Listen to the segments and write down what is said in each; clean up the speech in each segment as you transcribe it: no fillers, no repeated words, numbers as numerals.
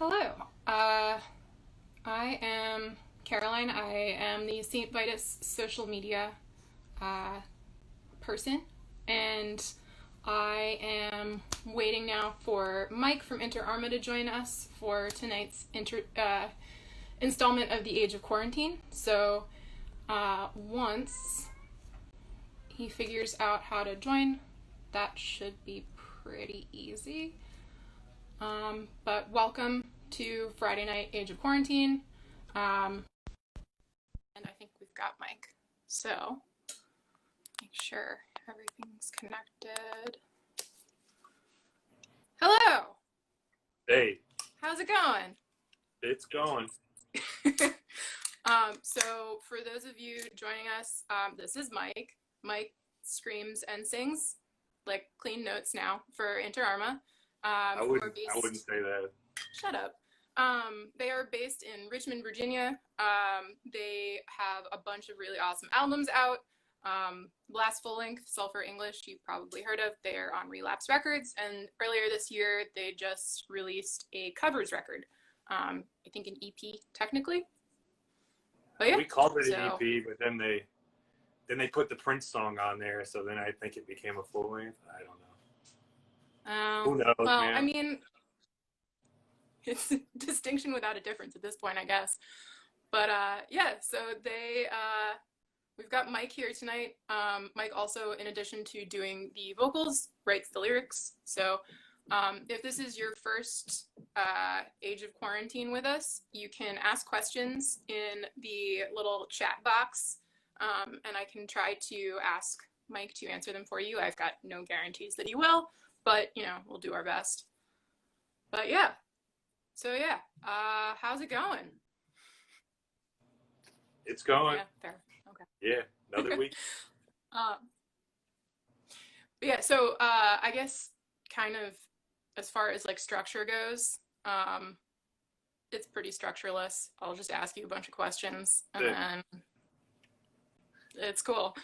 Hello. I am Caroline. I am the St. Vitus social media uh, person, and I am waiting now for Mike from Arma to join us for tonight's installment of the Age of Quarantine. So once he figures out how to join, that should be pretty easy. But welcome to Friday night Age of Quarantine. And I think we've got Mike. So make sure everything's connected. Hello. Hey. How's it going? It's going. So for those of you joining us, this is Mike. Mike screams and sings like clean notes now for Arma. I wouldn't say that. Shut up. They are based in Richmond, Virginia. They have a bunch of really awesome albums out. Last full length, Sulphur English, you've probably heard of. They're on Relapse Records, and earlier this year they just released a covers record. I think an EP technically. But yeah, we called it an EP, but then they put the Prince song on there, so then I think it became a full length. I don't know. Who knows, well, man? I mean, it's a distinction without a difference at this point, I guess. But yeah, so we've got Mike here tonight. Mike also, in addition to doing the vocals, writes the lyrics. So if this is your first Age of Quarantine with us, you can ask questions in the little chat box, and I can try to ask Mike to answer them for you. I've got no guarantees that he will, but we'll do our best. But yeah, so yeah, how's it going? It's going. Yeah, fair. Okay. Yeah, another week. Yeah, so I guess kind of as far as like structure goes, it's pretty structureless. I'll just ask you a bunch of questions and then it's cool.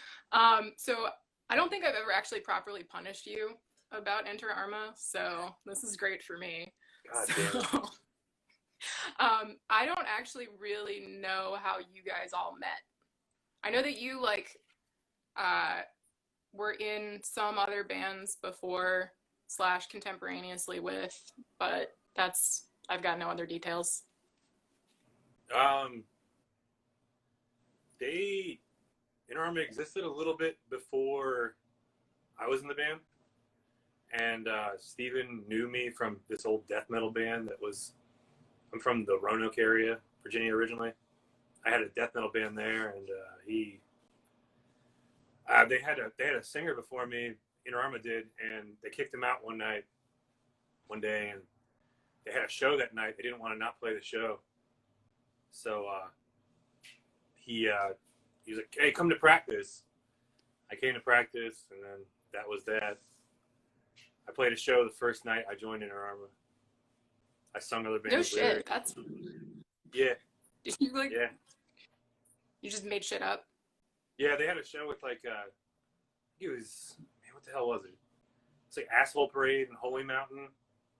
So I don't think I've ever actually properly punished you about Arma, so this is great for me. God damn it. I don't actually really know how you guys all met. I know that you were in some other bands before / contemporaneously with, but I've got no other details. Arma existed a little bit before I was in the band, and Steven knew me from this old death metal band I'm from the Roanoke area, Virginia originally. I had a death metal band there, and they had a singer before me, Arma did, and they kicked him out one day, and they had a show that night. They didn't want to not play the show, so he was like, "Hey, come to practice." I came to practice, and then that was that. I played a show the first night I joined Arma. I sung other bands. No shit. Lyrics. That's Yeah. Did you Yeah. You just made shit up? Yeah, they had a show with it was, man, what the hell was it? It's like Asphalt Parade and Holy Mountain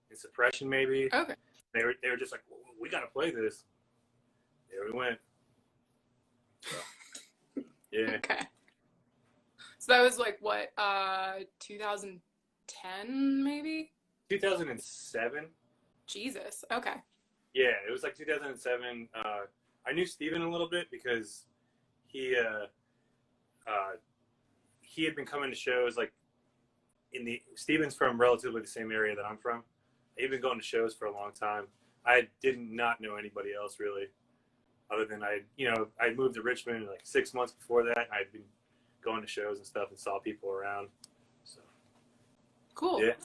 and Suppression maybe. Okay. They were just like, well, we got to play this. There we went. So, yeah. Okay. So that was like what, 2010 maybe? 2007. Jesus. Okay. Yeah, it was like 2007. I knew Steven a little bit because he had been coming to shows Steven's from relatively the same area that I'm from. He'd been going to shows for a long time. I did not know anybody else really, other than I'd moved to Richmond like 6 months before that. I'd been going to shows and stuff and saw people around. So cool. Yeah.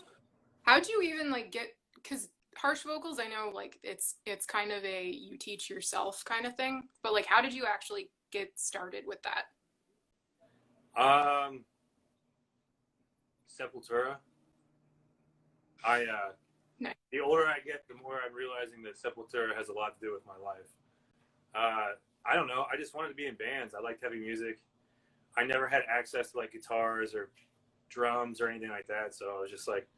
How'd you even get? Because harsh vocals, I know it's kind of a you teach yourself kind of thing. But how did you actually get started with that? Sepultura. Nice. The older I get, the more I'm realizing that Sepultura has a lot to do with my life. I don't know. I just wanted to be in bands. I liked heavy music. I never had access to guitars or drums or anything like that. So I was just like,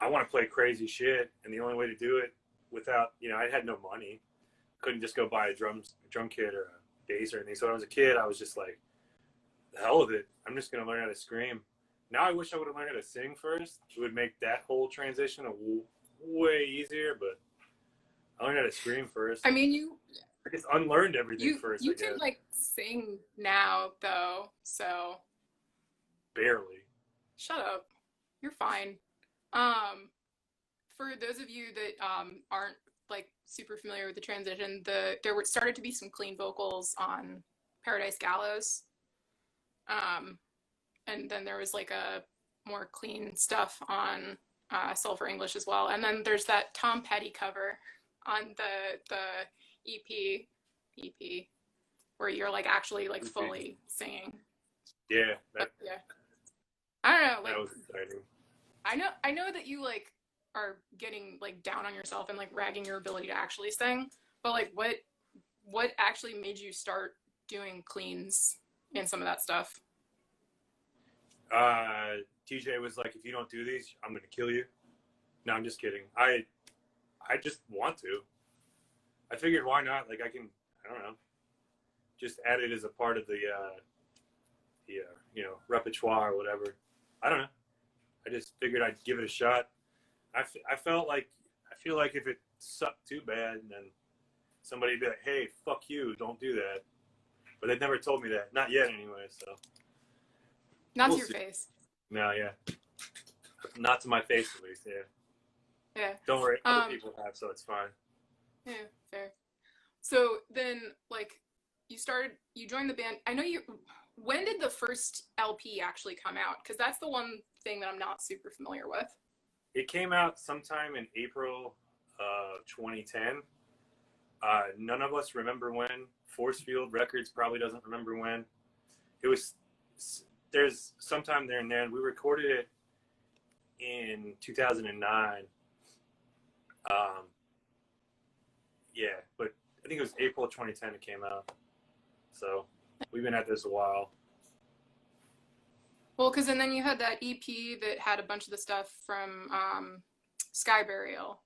I want to play crazy shit. And the only way to do it without, I had no money. Couldn't just go buy a drum kit or a bass or anything. So when I was a kid, I was just like, the hell with it. I'm just going to learn how to scream. Now I wish I would have learned how to sing first. It would make that whole transition way easier, but I learned how to scream first. I mean, I just unlearned everything first. You can like sing now though, so barely. Shut up. You're fine. For those of you that aren't like super familiar with the transition, there started to be some clean vocals on Paradise Gallows. And then there was like a more clean stuff on Sulphur English as well. And then there's that Tom Petty cover on the EP where you're like actually like fully singing. Yeah. Yeah. I don't know. Like, that was exciting. I know that you like are getting like down on yourself and like ragging your ability to actually sing, but like what actually made you start doing cleans and some of that stuff? TJ was like, if you don't do these, I'm gonna kill you. No, I'm just kidding. I just want to. I figured why not? Like I don't know, just add it as a part of the repertoire or whatever. I don't know. I just figured I'd give it a shot. I feel like if it sucked too bad, then somebody'd be like, hey, fuck you, don't do that. But they never told me that. Not yet anyway, so. Not to your face. No, yeah. Not to my face, at least, yeah. Yeah. Don't worry, other people have, so it's fine. Yeah, fair. So then, like, you joined the band. I know when did the first LP actually come out? Because that's the one thing that I'm not super familiar with. It came out sometime in April 2010. None of us remember when. Force Field Records probably doesn't remember when. There's sometime there and then. We recorded it in 2009. Yeah, but I think it was April 2010 it came out. So we've been at this a while. Well, because and then you had that EP that had a bunch of the stuff from Sky Burial,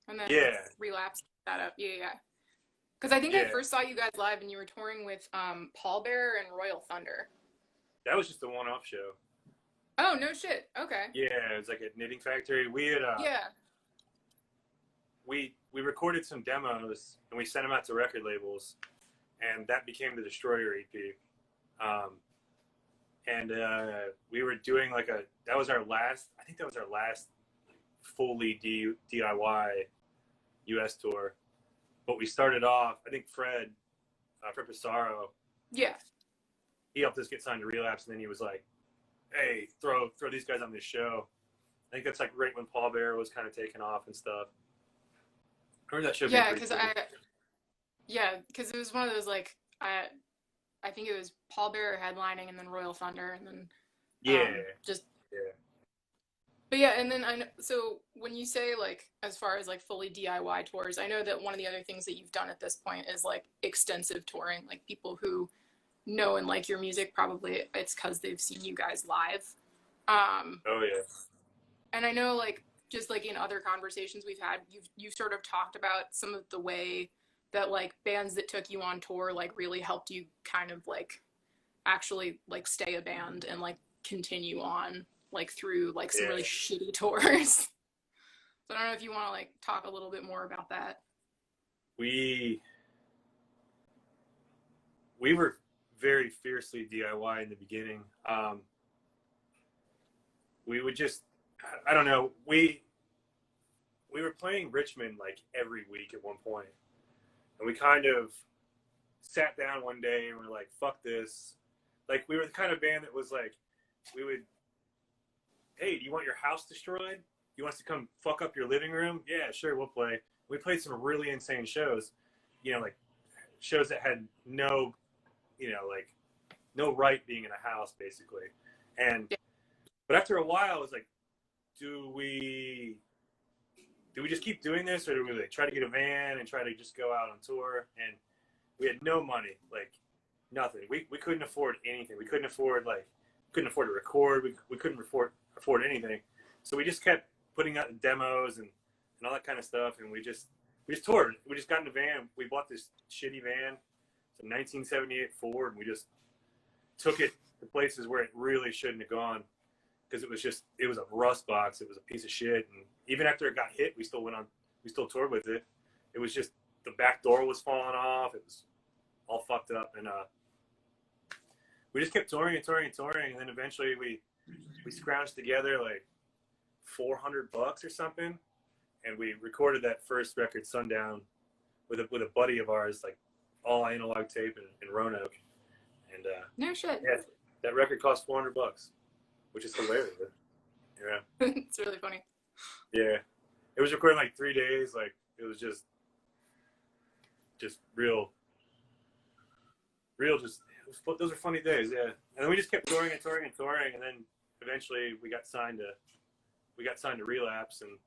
and then relapsed that up. Yeah. Because I think I first saw you guys live, and you were touring with Paul Bear and Royal Thunder. That was just a one-off show. Oh no shit! Okay. Yeah, it was like at Knitting Factory. We had we recorded some demos and we sent them out to record labels, and that became the Destroyer EP. And we were doing like that was our last fully DIY US tour. But we started off, I think Fred Paparo. Yeah. He helped us get signed to Relapse, and then he was like, hey, throw these guys on this show. I think that's like right when Paul Bear was kind of taking off and stuff. Remember that show? Yeah, because it was one of those like I think it was Paul Bear headlining and then Royal Thunder and then But yeah, and then so when you say like as far as like fully DIY tours, I know that one of the other things that you've done at this point is like extensive touring. Like people who know and like your music, probably it's because they've seen you guys live. Oh yeah. And I know like just like in other conversations we've had, you've sort of talked about some of the way that like bands that took you on tour like really helped you kind of like actually like stay a band and like continue on like through like some really shitty tours. So I don't know if you want to like talk a little bit more about that. We were very fiercely DIY in the beginning. We would just, I don't know, we were playing Richmond like every week at one point. And we kind of sat down one day and we're like, fuck this. Like, we were the kind of band that was like, we would, hey, do you want your house destroyed? You want us to come fuck up your living room? Yeah, sure, we'll play. We played some really insane shows, like shows that had no, like no right being in a house, basically. But after a while, it was like, do we just keep doing this, or do we like try to get a van and try to just go out on tour? And we had no money, like nothing. We couldn't afford anything. We couldn't afford to record. We couldn't afford anything. So we just kept putting out demos and all that kind of stuff. And we just We just toured. We just got in a van. We bought this shitty van. It's a 1978 Ford, and we just took it to places where it really shouldn't have gone because it was a rust box. It was a piece of shit. And even after it got hit, we still toured with it. It was just, the back door was falling off. It was all fucked up. And we just kept touring. And then eventually we scrounged together like $400 or something. And we recorded that first record, Sundown, with a buddy of ours, like all analog tape in Roanoke. And no shit. Yeah, that record cost $400, which is hilarious. Yeah, it's really funny. Yeah, it was recorded in like 3 days. Like it was just real. Those are funny days. Yeah, and then we just kept touring, and then eventually we got signed to Relapse, and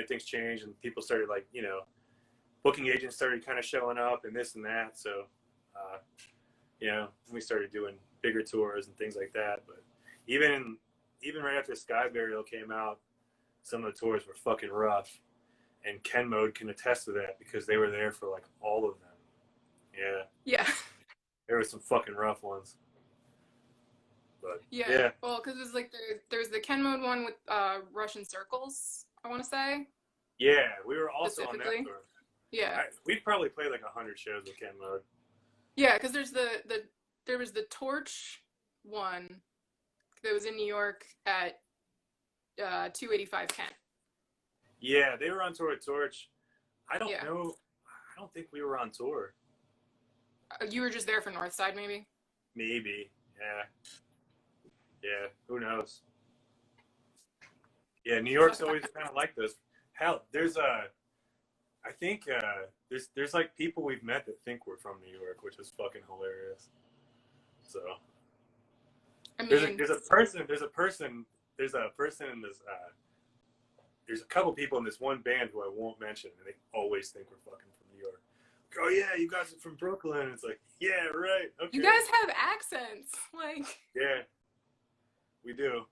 things changed, and people started like booking agents started kind of showing up, and this and that. So we started doing bigger tours and things like that. But even right after Sky Burial came out, some of the tours were fucking rough, and Ken Mode can attest to that because they were there for like all of them. Yeah, there were some fucking rough ones. But yeah. Well, because it's like there's the Ken Mode one with Russian Circles, I want to say. Yeah, we were also on that tour. Yeah, we probably played like 100 shows with Ken Mode. Yeah, because there was the Torch one that was in New York at 285 Kent. Yeah, they were on tour with Torch. I don't know. I don't think we were on tour. You were just there for Northside, maybe? Maybe, yeah. Who knows? Yeah, New York's always kind of like this. Hell, there's I think there's like people we've met that think we're from New York, which is fucking hilarious. So I mean, there's a person in this there's a couple people in this one band who I won't mention, and they always think we're fucking from New York. Like, oh yeah, you guys are from Brooklyn. It's like, yeah, right. Okay. You guys have accents, like. Yeah, we do.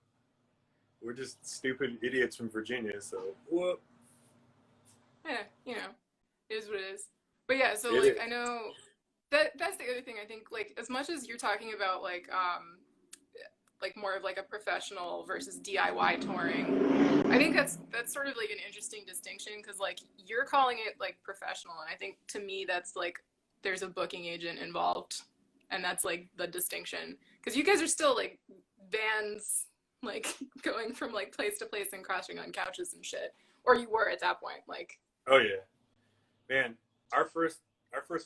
We're just stupid idiots from Virginia, so what? Yeah, it is what it is. But yeah, so like I know that's the other thing. I think like as much as you're talking about like more of like a professional versus DIY touring, I think that's sort of like an interesting distinction because like you're calling it like professional, and I think to me that's like there's a booking agent involved, and that's like the distinction because you guys are still like bands like going from like place to place and crashing on couches and shit, or you were at that point like. Oh yeah, man. Our first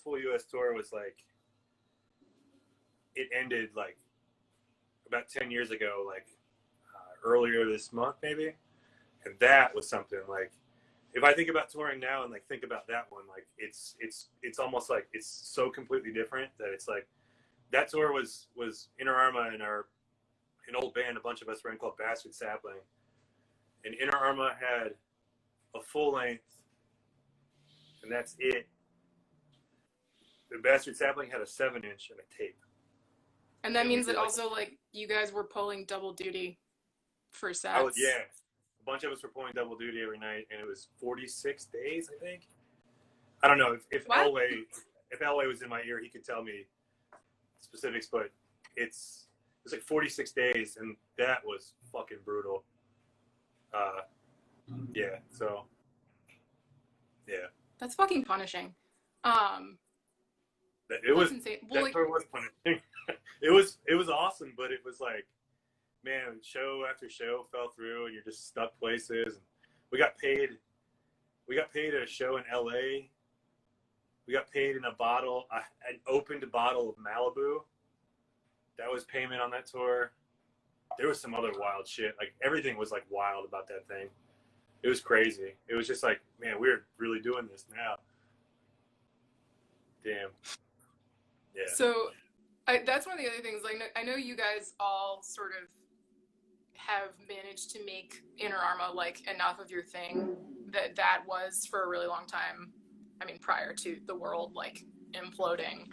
full U.S. tour was like, it ended like about 10 years ago, like earlier this month maybe, and that was something like. If I think about touring now and like think about that one, like it's almost like it's so completely different that it's like that tour was Inner Arma and an old band, a bunch of us were in called Bastard Sapling, and Inner Arma had a full length. And that's it. The Bastard Sapling had a 7-inch and a tape. And that means that also, like, you guys were pulling double duty for sets. Yeah. A bunch of us were pulling double duty every night, and it was 46 days, I think. I don't know. If Elway was in my ear, he could tell me specifics, but it was like 46 days, and that was fucking brutal. Yeah, so, yeah. That's fucking punishing. It was insane. Well, that tour was punishing. It was awesome, but it was like, man, show after show fell through, and you're just stuck places. And we got paid at a show in LA. We got paid in an opened bottle of Malibu. That was payment on that tour. There was some other wild shit. Like everything was like wild about that thing. It was crazy. It was just like, man, we're really doing this now. Damn. Yeah. So that's one of the other things. Like, I know you guys all sort of have managed to make Inner Arma like enough of your thing that was for a really long time. I mean, prior to the world like imploding,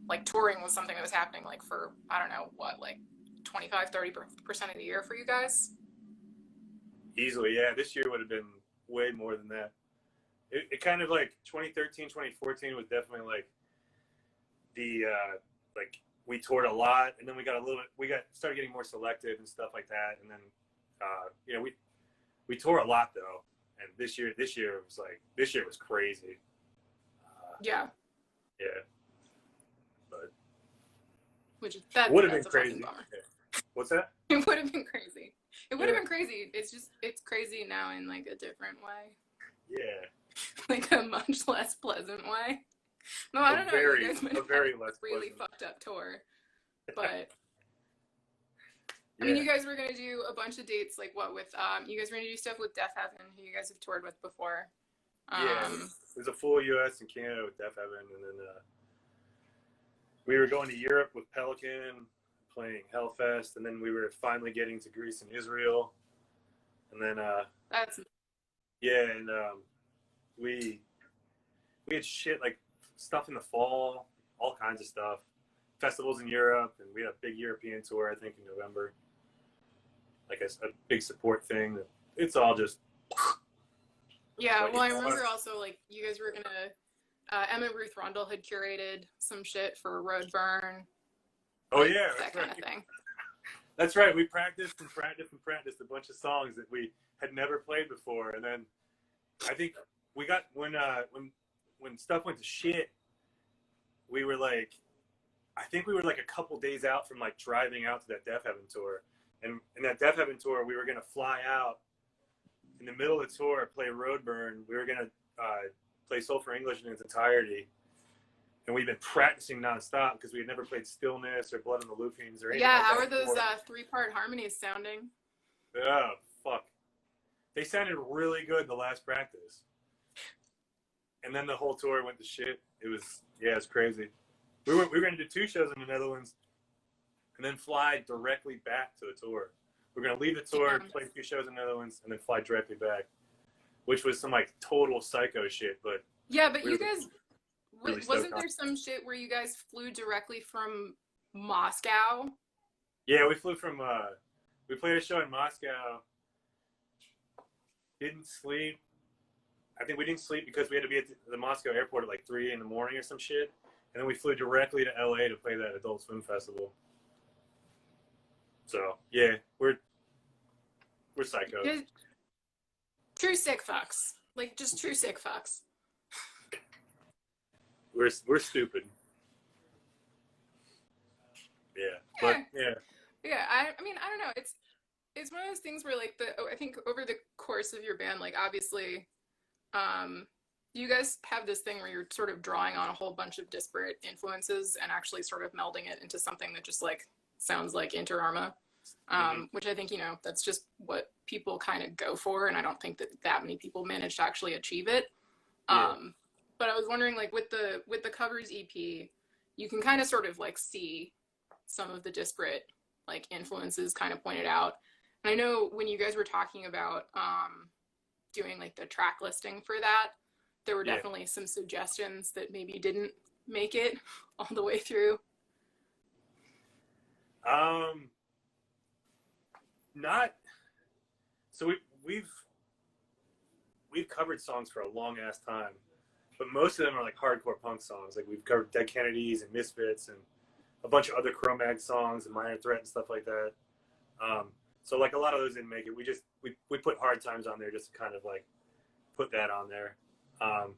like touring was something that was happening like for, I don't know what, like 25-30% of the year for you guys. Easily, yeah. This year would have been way more than that. it kind of like 2013, 2014 was definitely like the like we toured a lot, and then we started getting more selective and stuff like that, and then you know, we tore a lot though, and this year was crazy. Yeah. Yeah. But which that would have been that's a crazy. fucking bummer. What's that? It would have been crazy. It would have Yeah. been crazy. It's crazy now in like a different way. Yeah. Like a much less pleasant way. No, I don't know. Very, You guys might a have very had a less really pleasant. fucked up tour, but Yeah. I mean, you guys were gonna do a bunch of dates, like what with you guys were gonna do stuff with Death Heaven, who you guys have toured with before. Yeah, it was a full U.S. and Canada with Death Heaven, and then we were going to Europe with Pelican, playing Hellfest, and then we were finally getting to Greece and Israel, and then That's yeah, and we had shit like stuff in the fall, all kinds of stuff, festivals in Europe, and we had a big European tour I think in November, like a big support thing. It's all just. yeah. Well, I remember also like you guys were gonna. Emma Ruth Rundle had curated some shit for Roadburn. Oh like, yeah, that kind of thing. That's right. We practiced a bunch of songs that we had never played before, and then I think we got when stuff went to shit. We were like, I think we were like a couple days out from like driving out to that Death Heaven tour, and in that Death Heaven tour, we were gonna fly out in the middle of the tour, play Roadburn. We were gonna play Soul for English in its entirety. And we've been practicing nonstop because we had never played Stillness or Blood on the Loopings or anything. Yeah, like how that are those before. 3-part harmonies sounding? Oh, fuck. They sounded really good the last practice. And then the whole tour went to shit. It's crazy. We were going to do 2 shows in the Netherlands and then fly directly back to the tour. We're going to leave the tour, play 2 shows in the Netherlands, and then fly directly back, which was some like total psycho shit. But yeah, but you guys... Really wasn't there some shit where you guys flew directly from Moscow? Yeah, we flew from, we played a show in Moscow, didn't sleep. I think we didn't sleep because we had to be at the Moscow airport at like 3 in the morning or some shit. And then we flew directly to LA to play that Adult Swim Festival. So, yeah, we're psychos. Yeah. True sick fucks. Like, just true sick fucks. We're stupid. Yeah, but yeah. I mean, I don't know. It's one of those things where like I think over the course of your band, like obviously, you guys have this thing where you're sort of drawing on a whole bunch of disparate influences and actually sort of melding it into something that just like sounds like Inter Arma, which I think that's just what people kind of go for, and I don't think that many people manage to actually achieve it. Yeah. But I was wondering, like, with the covers EP, you can kind of sort of like see some of the disparate like influences kind of pointed out. And I know when you guys were talking about doing like the track listing for that, there were definitely some suggestions that maybe didn't make it all the way through. Not. So we've covered songs for a long ass time. But most of them are like hardcore punk songs. Like we've covered Dead Kennedys and Misfits and a bunch of other Cro-Mag songs and Minor Threat and stuff like that. So like a lot of those didn't make it. We put Hard Times on there just to kind of like put that on there. Was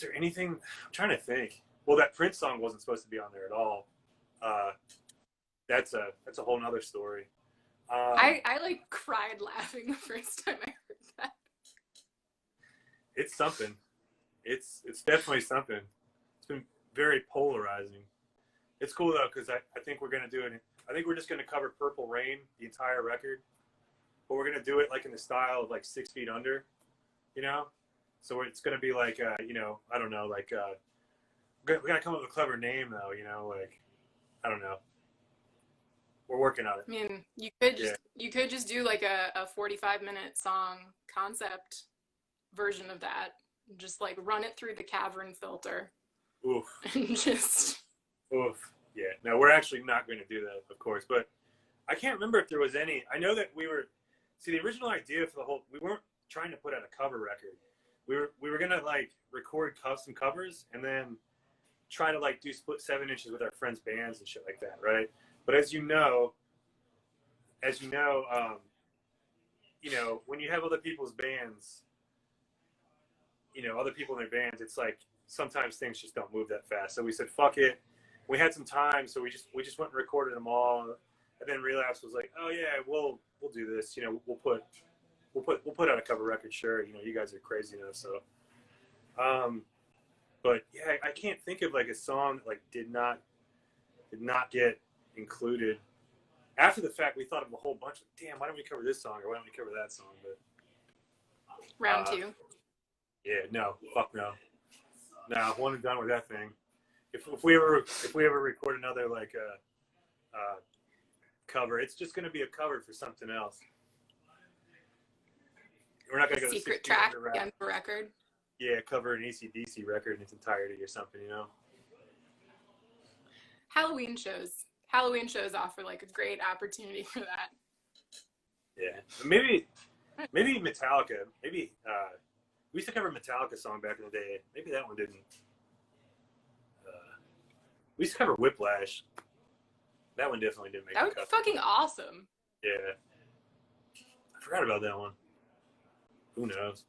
there anything? I'm trying to think. Well, that Prince song wasn't supposed to be on there at all. That's a whole nother story. I like cried laughing the first time I heard that. It's something. It's definitely something. It's been very polarizing. It's cool though because I think we're gonna do it. I think we're just gonna cover Purple Rain, the entire record, but we're gonna do it like in the style of like 6 Feet Under, So it's gonna be like I don't know, like we gotta come up with a clever name though, like I don't know. We're working on it. I mean, you could just do like a 45-minute song concept version of that, just like run it through the cavern filter. Oof. And just oof. Yeah. No, we're actually not going to do that, of course. But I can't remember if there was any. I know that the original idea for we weren't trying to put out a cover record. we were gonna like record some covers and then try to like do split 7 inches with our friends' bands and shit like that, right? But as you know, when you have other people's bands, other people in their bands, it's like sometimes things just don't move that fast. So we said, fuck it. We had some time, so we just went and recorded them all, and then Relapse was like, oh yeah, we'll do this. We'll put out a cover record. Sure, you guys are crazy enough. So, but yeah, I can't think of like a song that like did not get included. After the fact, we thought of a whole bunch of, damn, why don't we cover this song or why don't we cover that song? But round two. Yeah, no, fuck no. No, one and done with that thing. If we ever record another like cover, it's just going to be a cover for something else. We're not going to go secret track on the record. Yeah, cover an AC/DC record in its entirety or something, Halloween shows offer like a great opportunity for that. Yeah, maybe Metallica. Maybe we used to cover a Metallica song back in the day. Maybe that one didn't. We used to cover Whiplash. That one definitely didn't make. That would be fucking awesome. Yeah, I forgot about that one. Who knows?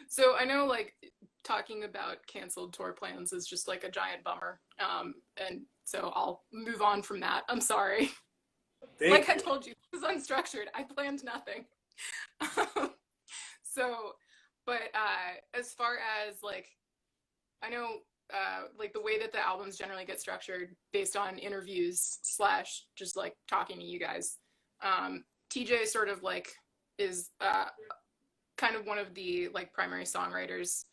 So I know, like, talking about canceled tour plans is just like a giant bummer. And so I'll move on from that. I'm sorry. I told you, it was unstructured. I planned nothing. But as far as like, I know like the way that the albums generally get structured based on interviews / just like talking to you guys, TJ sort of like is kind of one of the like primary songwriters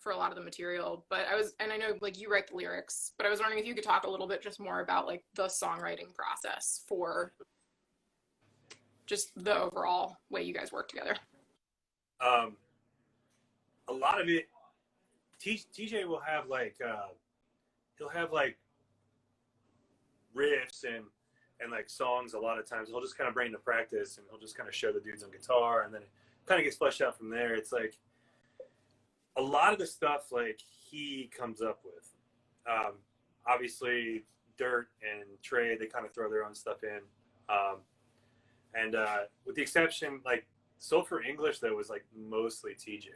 for a lot of the material. But I know like you write the lyrics, but I was wondering if you could talk a little bit just more about like the songwriting process for just the overall way you guys work together. A lot of it, TJ will have like he'll have like riffs and like songs. A lot of times he'll just kind of bring to practice and he'll just kind of show the dudes on guitar, and then it kind of gets fleshed out from there. It's like a lot of the stuff like he comes up with. Obviously Dirt and Trey, they kind of throw their own stuff in, and with the exception like Soul for English, that was like mostly TJ.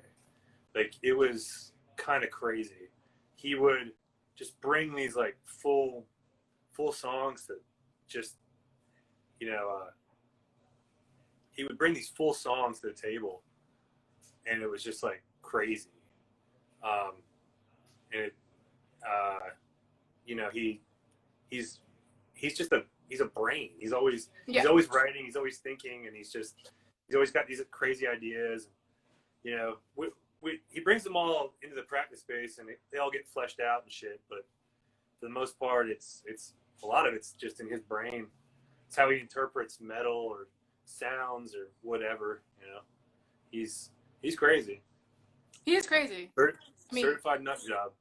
Like it was kind of crazy. He would just bring these like full songs that just he would bring these full songs to the table, and it was just like crazy. And it, he's a brain. He's always writing. He's always thinking, and he's always got these crazy ideas. He brings them all into the practice space, and they all get fleshed out and shit. But for the most part, it's a lot of it's just in his brain. It's how he interprets metal or sounds or whatever. He's crazy. He is crazy. Certified nut job.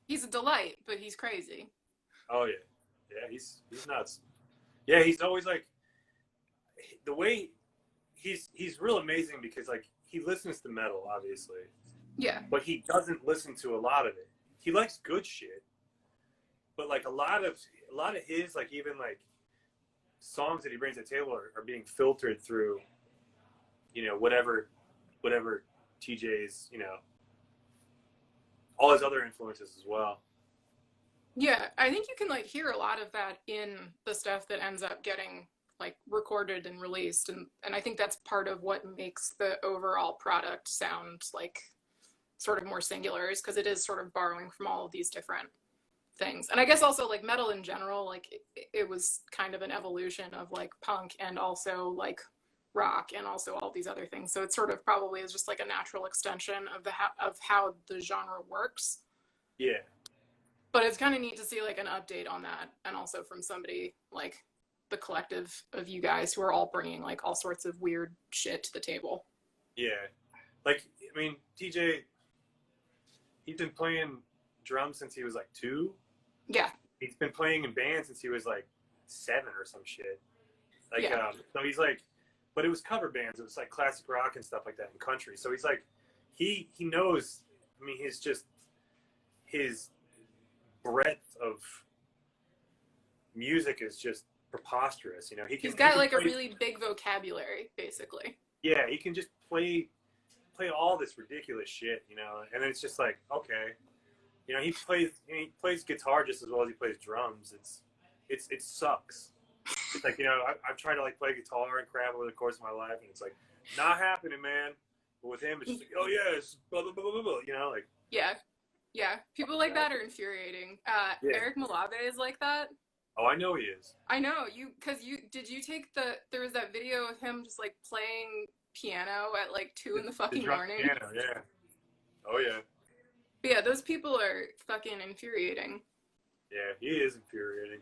He's a delight, but he's crazy. Oh yeah, he's nuts. Yeah, he's always like the way he's real amazing because like he listens to metal, obviously. Yeah. But he doesn't listen to a lot of it. He likes good shit, but like a lot of his like even like songs that he brings to the table are being filtered through, whatever TJ's, all his other influences as well. Yeah, I think you can like hear a lot of that in the stuff that ends up getting like recorded and released, and I think that's part of what makes the overall product sound like sort of more singular, is because it is sort of borrowing from all of these different things. And I guess also like metal in general, like it was kind of an evolution of like punk and also like rock and also all these other things. So it sort of probably is just like a natural extension of how the genre works. Yeah. But it's kind of neat to see like an update on that, and also from somebody like the collective of you guys who are all bringing like all sorts of weird shit to the table. Yeah. Like, I mean, TJ, he's been playing drums since he was like 2. Yeah. He's been playing in bands since he was like 7 or some shit. Like, yeah. So he's like, but it was cover bands. It was like classic rock and stuff like that, and country. So he's like, he knows. I mean, he's just his breadth of music is just preposterous. You know, he's got like a really big vocabulary, basically. Yeah, he can just play all this ridiculous shit, you know, and then it's just like, okay, you know, he plays guitar just as well as he plays drums. It sucks. It's like, you know, I've tried to like play guitar and crap over the course of my life, and it's like not happening, man. But with him, it's just like, oh yeah, it's blah blah blah blah blah, you know, like yeah. People like that are infuriating. Yeah. Eric Malave is like that. Oh, I know he is. I know did you take there was that video of him just like playing piano at like 2 in the fucking morning? Piano, yeah. Oh yeah. But yeah, those people are fucking infuriating. Yeah, he is infuriating.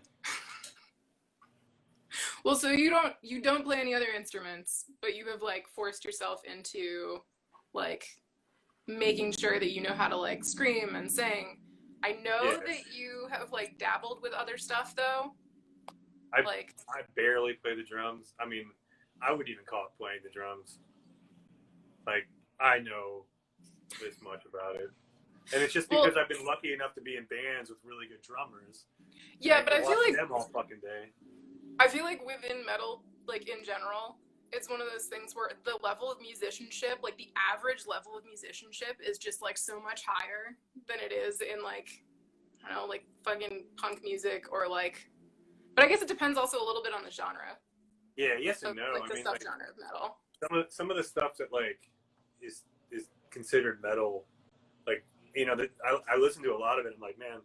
Well, so you don't play any other instruments, but you have like forced yourself into like making sure that you know how to like scream and sing. I know that you have like dabbled with other stuff though. I barely play the drums. I mean, I would even call it playing the drums. Like, I know this much about it. And it's just because I've been lucky enough to be in bands with really good drummers. Yeah, but I feel like them all fucking day. I feel like within metal, like in general, it's one of those things where the level of musicianship, like the average level of musicianship is just like so much higher than it is in like, I don't know, like fucking punk music or like, but I guess it depends also a little bit on the genre. Yeah, yes and no. Like the subgenre of metal. Some of the stuff that like is considered metal, like, you know, that I listen to a lot of it. I'm like, man,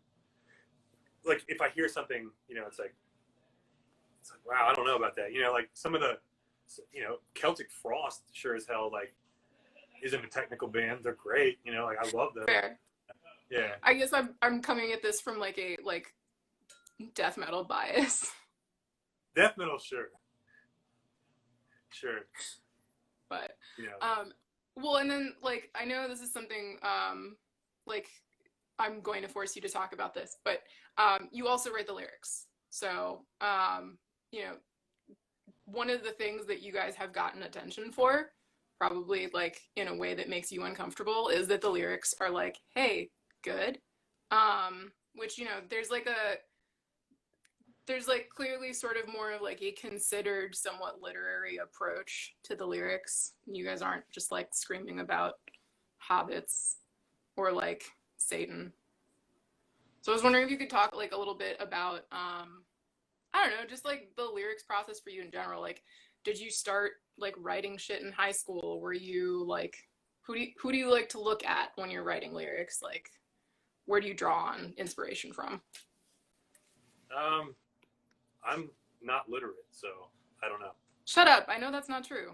like if I hear something, you know, it's like, wow, I don't know about that. You know, like some of the, you know, Celtic Frost sure as hell like isn't a technical band. They're great. You know, like I love them. Fair. Yeah. I guess I'm coming at this from like a like death metal bias. Death metal, sure. But yeah. well, and then like I know this is something like I'm going to force you to talk about this, but you also write the lyrics. So you know, one of the things that you guys have gotten attention for, probably like in a way that makes you uncomfortable, is that the lyrics are like, hey, good. Which, you know, there's clearly sort of more of like a considered, somewhat literary approach to the lyrics. You guys aren't just like screaming about hobbits or like Satan. So I was wondering if you could talk like a little bit about, I don't know, just like the lyrics process for you in general. Like, did you start like writing shit in high school? Were you like, who do you like to look at when you're writing lyrics? Like, where do you draw on inspiration from? I'm not literate, so I don't know. Shut up. I know that's not true.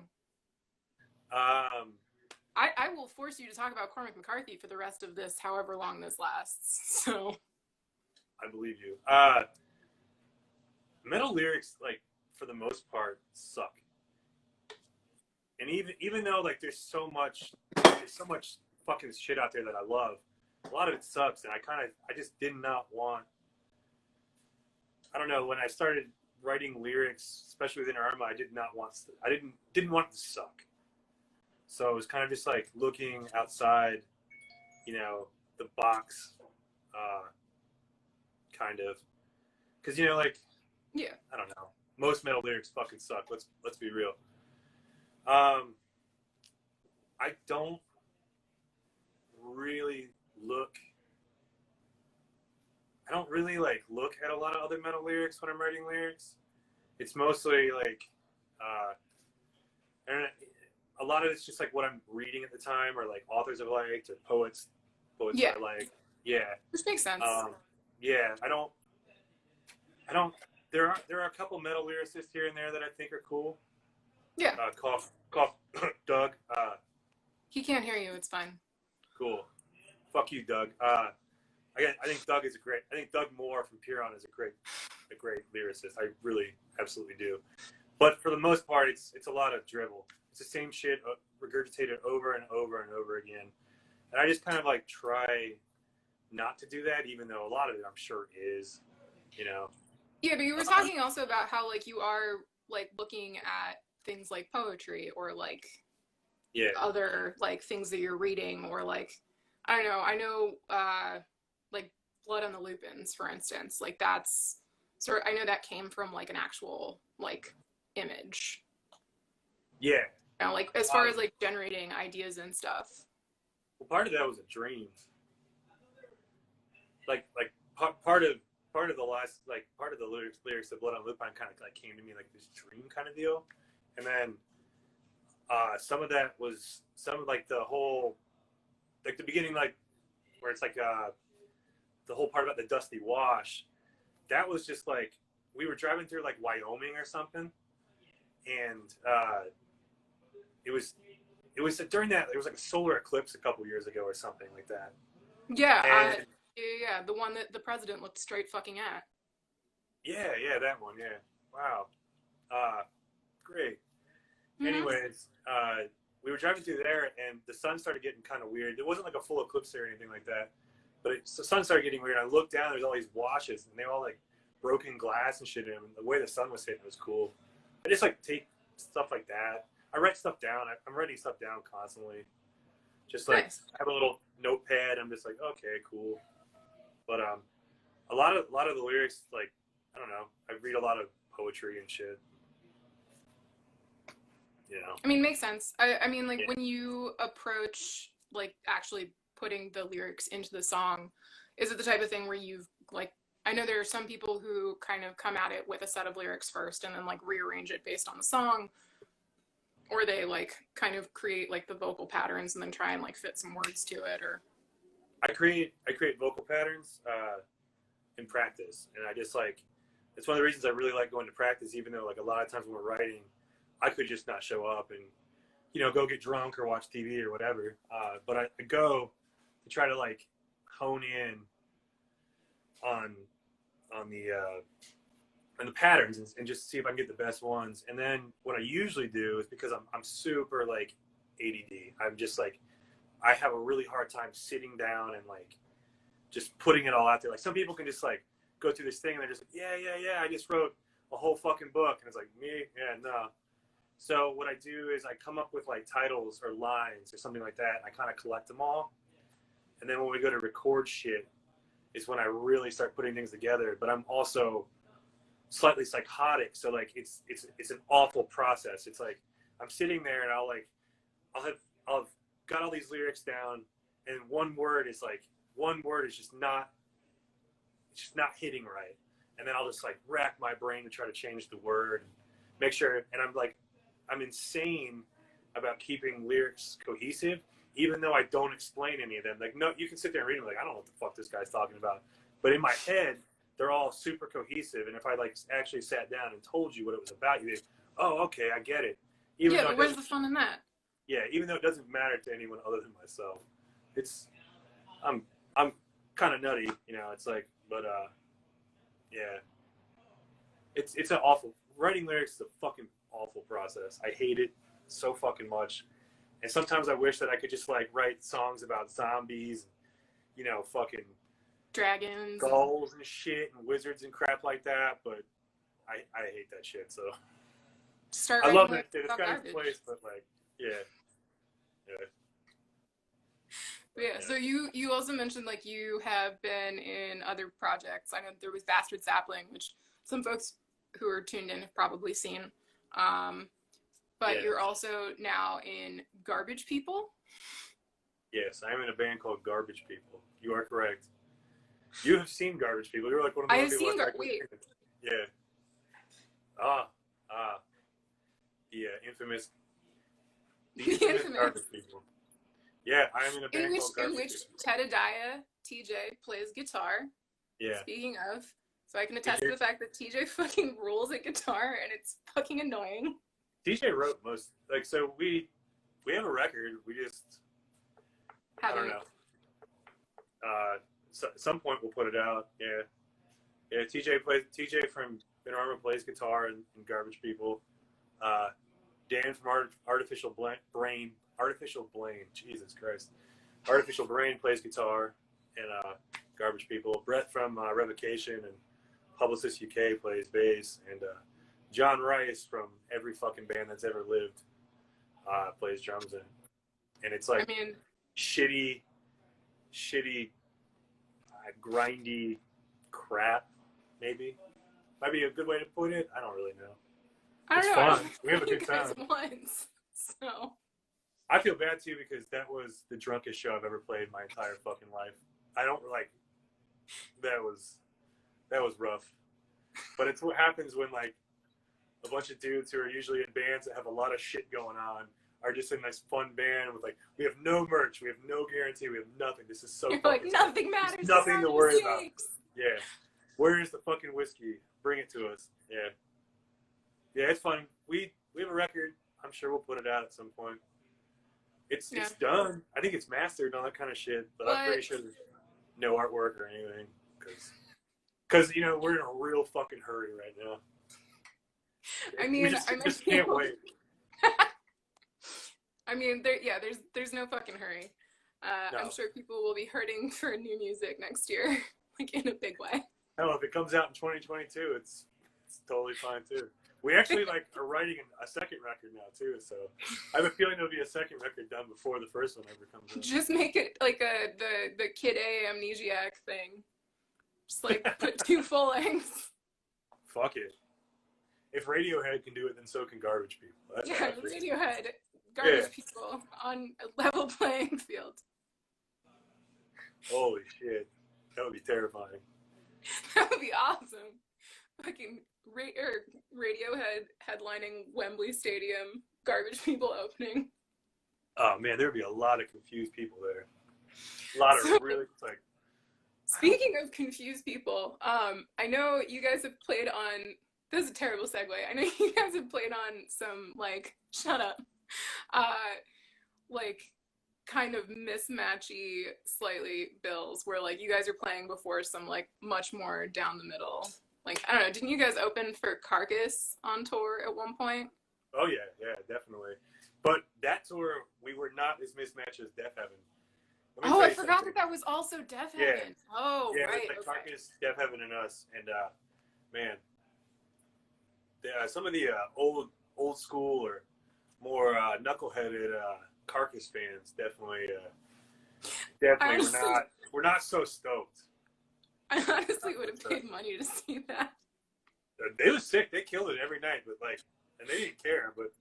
I will force you to talk about Cormac McCarthy for the rest of this, however long this lasts. So I believe you. Metal lyrics, like, for the most part, suck. And even though like there's so much fucking shit out there that I love, a lot of it sucks, and I just did not want. I don't know, when I started writing lyrics, especially within Arma, I didn't want it to suck. So it was kind of just like looking outside, you know, the box, kind of, because, you know, like, yeah, I don't know, most metal lyrics fucking suck. Let's be real. I don't really look at a lot of other metal lyrics when I'm writing lyrics. It's mostly like, and a lot of it's just like what I'm reading at the time, or like authors I've liked, or poets yeah. I like. Yeah. Which makes sense. Yeah, I don't. There are a couple metal lyricists here and there that I think are cool. Yeah. Cough, Doug. He can't hear you. It's fine. Cool. Fuck you, Doug. I think Doug is I think Doug Moore from Puron is a great lyricist. I really absolutely do. But for the most part, it's a lot of dribble. It's the same shit regurgitated over and over and over again. And I just kind of like try not to do that, even though a lot of it I'm sure is, you know. Yeah, but you were talking also about how like you are like looking at things like poetry or like Yeah. other like things that you're reading, or like I don't know. I know like Blood on the Lupins, for instance. Like that's sort of, I know that came from like an actual like image. Yeah. You know, like as far as like generating ideas and stuff. Well, part of that was a dream. Like part of the last, like part of the lyrics of Blood on Lupine kind of like came to me like this dream kind of deal, and then some of that was some of like the whole, like the beginning, like where it's like the whole part about the dusty wash. That was just like we were driving through like Wyoming or something, and it was during that, there was like a solar eclipse a couple years ago or something like that. Yeah, And yeah, the one that the president looked straight fucking at. yeah, that one, yeah. Wow. Great. Mm-hmm. Anyways, we were driving through there, and the sun started getting kind of weird. It wasn't like a full eclipse or anything like that, but the sun started getting weird. I looked down, there's all these washes, and they all like broken glass and shit in them. And the way the sun was hitting was cool. I just like take stuff like that. I write stuff down. I'm writing stuff down constantly. Just like Nice. I have a little notepad. I'm just like, okay, cool. But a lot of the lyrics, like, I don't know, I read a lot of poetry and shit. You know. I mean, makes sense. I mean, like Yeah. when you approach like actually putting the lyrics into the song, is it the type of thing where you've like, I know there are some people who kind of come at it with a set of lyrics first and then like rearrange it based on the song, or they like kind of create like the vocal patterns and then try and like fit some words to it, or I create vocal patterns in practice, and I just like, it's one of the reasons I really like going to practice, even though like a lot of times when we're writing, I could just not show up and, you know, go get drunk or watch TV or whatever. But I go to try to like hone in on the patterns and just see if I can get the best ones. And then what I usually do is, because I'm super like ADD, I'm just like, I have a really hard time sitting down and like just putting it all out there. Like some people can just like go through this thing and they're just like, yeah, I just wrote a whole fucking book. And it's like, me? Yeah, no. So what I do is I come up with like titles or lines or something like that, and I kind of collect them all. And then when we go to record shit is when I really start putting things together. But I'm also slightly psychotic, so like it's an awful process. It's like I'm sitting there and I'll have got all these lyrics down, and one word is just not hitting right, and then I'll just like rack my brain to try to change the word, and make sure. And I'm insane about keeping lyrics cohesive, even though I don't explain any of them. Like, no, you can sit there and read them like, I don't know what the fuck this guy's talking about, but in my head they're all super cohesive. And if I like actually sat down and told you what it was about, you'd be, oh, okay, I get it. Even yeah, but where's the fun in that? Yeah, even though it doesn't matter to anyone other than myself. I'm kind of nutty, you know. It's like, but yeah, it's an awful, writing lyrics is a fucking awful process. I hate it so fucking much. And sometimes I wish that I could just like write songs about zombies, you know, fucking dragons, skulls and shit and wizards and crap like that. But I hate that shit. So start I love like, that shit. It's got its place, but like, yeah. Yeah, so you also mentioned like you have been in other projects. I know there was Bastard Sapling, which some folks who are tuned in have probably seen. But yeah. You're also now in Garbage People. Yes, I am in a band called Garbage People. You are correct. You have seen Garbage People. You're like one of the I have people. seen Wait. Yeah. The infamous Garbage People. Yeah, I am in a band called Garbage In which People. Tedadiah TJ plays guitar. Yeah. Speaking of, so I can attest to the fact that TJ fucking rules at guitar, and it's fucking annoying. TJ wrote most, like, so we have a record. We just, I don't know. So, at some point we'll put it out. Yeah. TJ from Arma plays guitar in Garbage People. Dan from Artificial Brain, Jesus Christ. Artificial Brain plays guitar in Garbage People. Brett from Revocation and Publicist UK plays bass, and John Rice from every fucking band that's ever lived plays drums in it. And it's like shitty, grindy crap, maybe. Might be a good way to put it. I don't really know. I don't know. Fun. We have a good time. Once, so. I feel bad too because that was the drunkest show I've ever played in my entire fucking life. I don't like. That was rough. But it's what happens when like a bunch of dudes who are usually in bands that have a lot of shit going on are just in this fun band with like, we have no merch, we have no guarantee, we have nothing. This is so like nothing matters. There's nothing to worry about. Yeah. Where's the fucking whiskey? Bring it to us. Yeah. Yeah, it's fun. We have a record. I'm sure we'll put it out at some point. It's done. I think it's mastered and all that kind of shit, but I'm pretty sure there's no artwork or anything because you know we're in a real fucking hurry right now. I mean, we just can't wait. I mean, there's no fucking hurry. No. I'm sure people will be hurting for new music next year, like in a big way. No, if it comes out in 2022, it's totally fine too. We actually are writing a second record now too, so I have a feeling there'll be a second record done before the first one ever comes out. Just make it like the Kid A Amnesiac thing. Just like put 2 full lengths. Fuck it. If Radiohead can do it, then so can Garbage People. That's Radiohead, Garbage People on a level playing field. Holy shit. That would be terrifying. That would be awesome. Fucking Radiohead headlining Wembley Stadium, Garbage People opening. Oh man, there would be a lot of confused people there. A lot of really like. Speaking of confused people, I know you guys have played on. This is a terrible segue. I know you guys have played on some shut up, kind of mismatchy slightly bills where you guys are playing before some much more down the middle. I don't know, didn't you guys open for Carcass on tour at one point? Oh yeah, definitely. But that tour, we were not as mismatched as Death Heaven. Oh, I forgot that was also Death Heaven. Yeah. Oh, yeah, right. It was Carcass, Death Heaven, and us. And man, some of the old school or more knuckleheaded Carcass fans definitely honestly, we're not so stoked. I honestly would have paid money to see that. They was sick. They killed it every night, but and they didn't care. But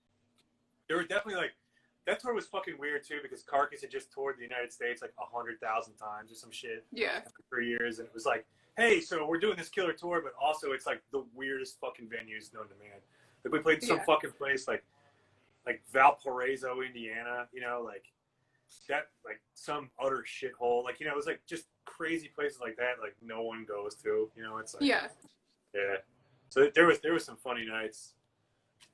there were definitely that tour was fucking weird too because Carcass had just toured the United States 100,000 times or some shit. Yeah. For 3 years, and it was hey, so we're doing this killer tour, but also it's the weirdest fucking venues known to man. We played some fucking place like Valparaiso, Indiana. You know, that some utter shithole. You know, it was just crazy places like that. No one goes to. You know, it's yeah. So there was some funny nights.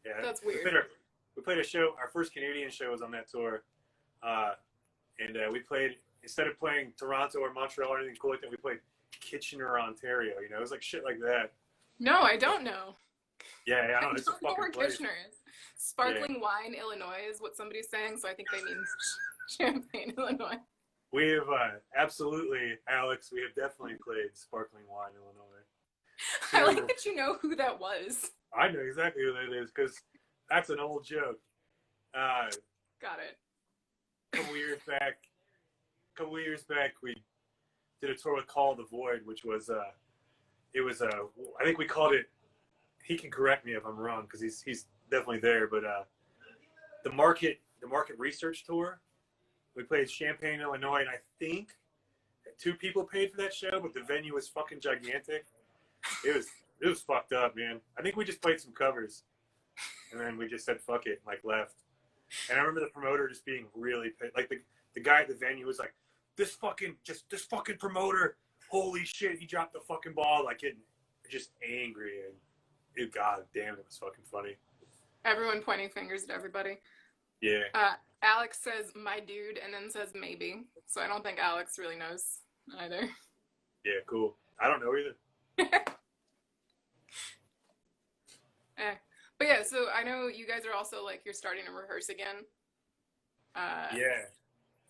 Yeah, that's weird. We played a show. Our first Canadian show was on that tour, and we played instead of playing Toronto or Montreal or anything cool like that. We played Kitchener, Ontario. You know, it was shit like that. No, I don't know. Yeah, I don't know. It's I don't know where place. Kitchener is. Sparkling Wine, Illinois is what somebody's saying, so I think they mean Champaign, Illinois. We have absolutely, Alex. We have definitely played Sparkling Wine, Illinois. I like that you know who that was. I know exactly who that is because that's an old joke. Got it. A couple years back, we did a tour with Call the Void, which was I think we called it. He can correct me if I'm wrong because he's definitely there. But the market research tour. We played Champaign, Illinois, and I think 2 people paid for that show, but the venue was fucking gigantic. It was fucked up, man. I think we just played some covers, and then we just said fuck it, and left. And I remember the promoter just being really the guy at the venue was this fucking promoter, holy shit, he dropped the fucking ball, getting just angry, and god damn, it was fucking funny. Everyone pointing fingers at everybody. Yeah. Alex says my dude and then says maybe. So I don't think Alex really knows either. Yeah, cool. I don't know either. But yeah, so I know you guys are also you're starting to rehearse again. Yeah.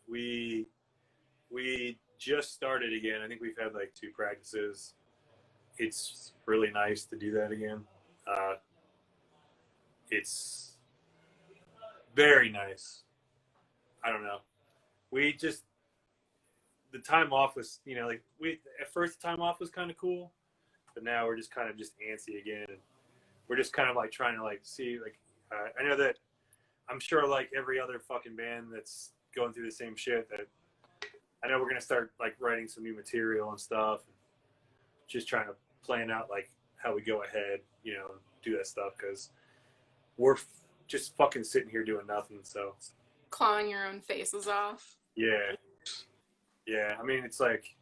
We just started again. I think we've had 2 practices. It's really nice to do that again. it's very nice. I don't know. We just, the time off was, you know, like at first the time off was kind of cool, but now we're just kind of just antsy again. We're just kind of like trying to like see, like, I know that I'm sure like every other fucking band that's going through the same shit, that I know we're going to start like writing some new material and stuff. Just trying to plan out like how we go ahead, you know, do that stuff, because we're just fucking sitting here doing nothing. So clawing your own faces off. yeah. I mean, it's like,